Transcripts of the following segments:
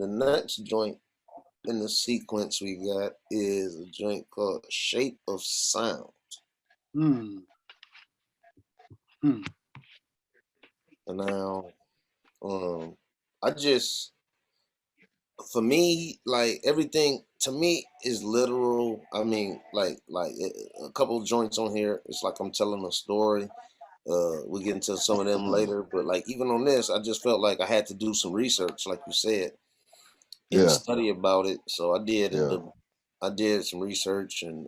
the next joint in the sequence we got is a joint called Shape of Sound. Hmm. And now, I just, for me, like everything to me is literal. I mean, like a couple of joints on here, it's like I'm telling a story. We'll get into some of them later, but like even on this, I just felt like I had to do some research, like you said, and study about it. So I did, and I did some research, and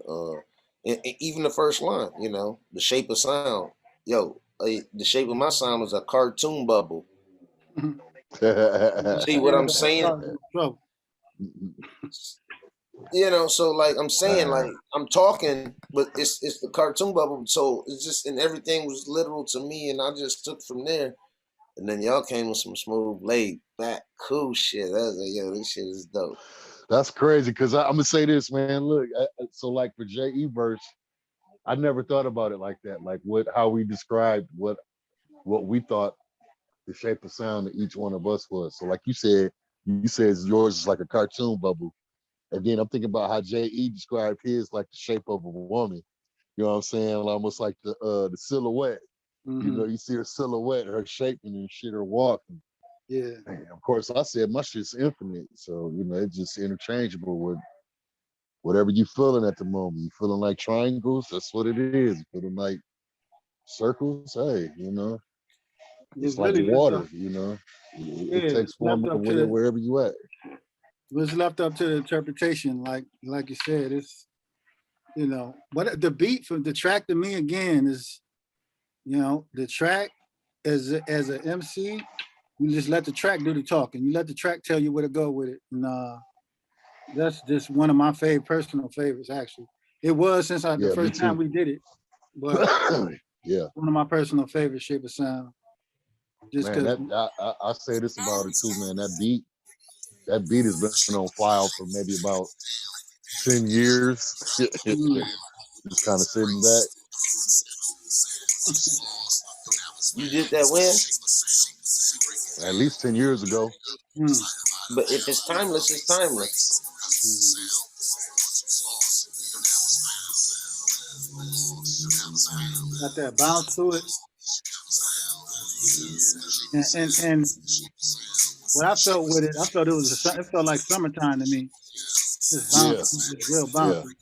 even the first line, you know, the shape of sound. Yo, the shape of my sound is a cartoon bubble. See what I'm saying? You know, so like I'm saying, like I'm talking, but it's the cartoon bubble. So it's just, and everything was literal to me, and I just took from there. And then y'all came with some smooth, laid back, cool shit. I was like, yo, this shit is dope. That's crazy, because I'm gonna say this, man. Look, so like for J.E. verse, I never thought about it like that. Like how we described what we thought the shape of sound that each one of us was. So like you said yours is like a cartoon bubble. And then I'm thinking about how J.E. described his like the shape of a woman. You know what I'm saying? Almost like the silhouette. You know, you see her silhouette, her shaping and shit, her walking. Yeah. And of course, I said my shit's infinite. So, you know, it's just interchangeable with whatever you feeling at the moment. You feeling like triangles? That's what it is. You feeling like circles? Hey, you know, it's like water, you know. It takes form wherever you at. It's left up to the interpretation, like you said. It's, you know, but the beat from the track to me again is, you know, the track as an MC, you just let the track do the talking. You let the track tell you where to go with it. And that's just one of my personal favorites, actually. It was since the first time we did it, but yeah, one of my personal favorites, Shape of Sound. Just man, I say this about it too, man. That beat has been on file for maybe about 10 years. Just kind of sitting back. You did that when? At least 10 years ago. But if it's timeless, it's timeless. Got that bounce to it. And what I felt with it, I felt it felt like summertime to me. It's bouncy, it's real bouncy.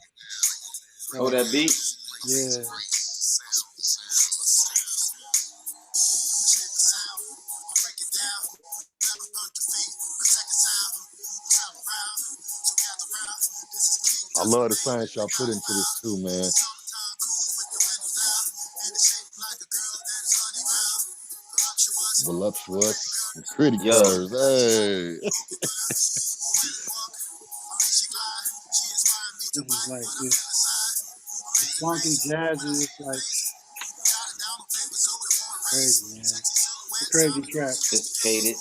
Yeah. Oh, that beat? Yeah. I love the science y'all put into this too, man. Voluptuous, pretty curves, hey. This is like this funky jazzy, it's like crazy, man. It's a crazy track. Sophisticated.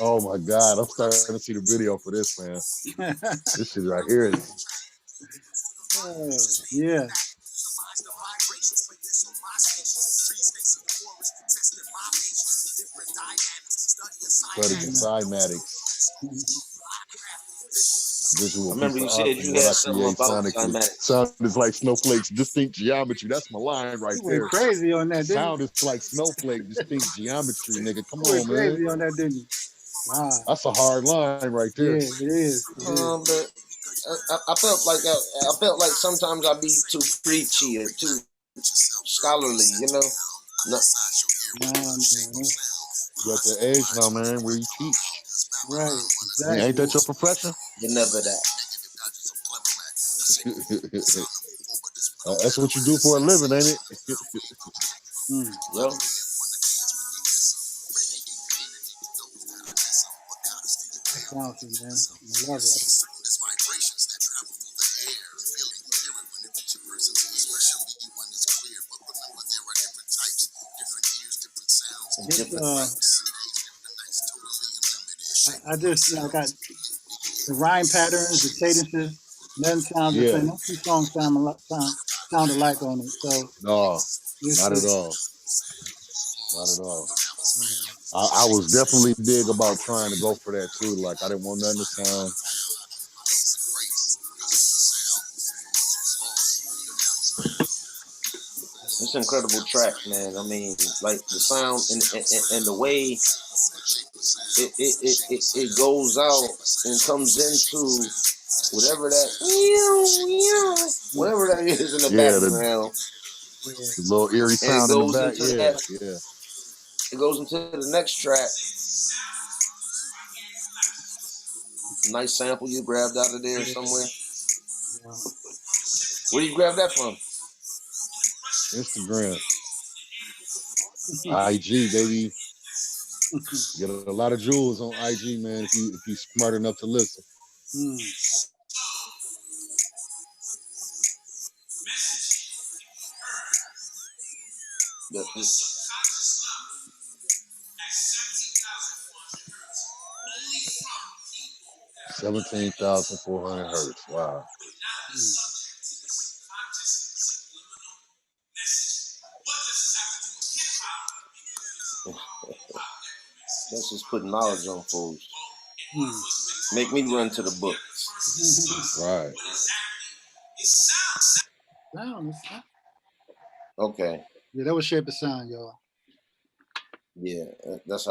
Oh my God, I'm starting to see the video for this, man. This shit right here is... yeah. Studying cymatics. Visual I remember you said you had something about cymatics. Sound is like snowflakes, distinct geometry. That's my line right there. You went crazy on that, Sound is like snowflake, distinct geometry, nigga. Come on, man. Crazy on that, didn't you? Wow. That's a hard line right there. Yeah, it is. But I felt like sometimes I be too preachy or too scholarly, you know. No. You at the age now, man, where you teach. Right. Exactly. Ain't that your profession? You're never that. That's what you do for a living, ain't it? Well. Awesome, man. I love it. I just got the rhyme patterns, the cadences, nothing sounds the same. Those two songs sound sound alike on it. So No, it's not at all. Not at all. I was definitely big about trying to go for that too. Like I didn't want nothing to sound. It's an incredible track, man. I mean, like the sound and the way it goes out and comes into whatever whatever that is in the Yeah, background, yeah, the little eerie and it sound in the goes back. into Yeah, that. yeah. It goes into the next track. Nice sample you grabbed out of there yeah, somewhere. yeah. Where you grab that from? Instagram, IG, baby. Get a lot of jewels on IG, man. If you smart enough to listen. Mm, That is 17,400 hertz. Wow. mm, that's just putting knowledge on fools. mm. Make me run to the books. Right. Sound, Okay. yeah, that was Shape of Sound, y'all. Yeah, that's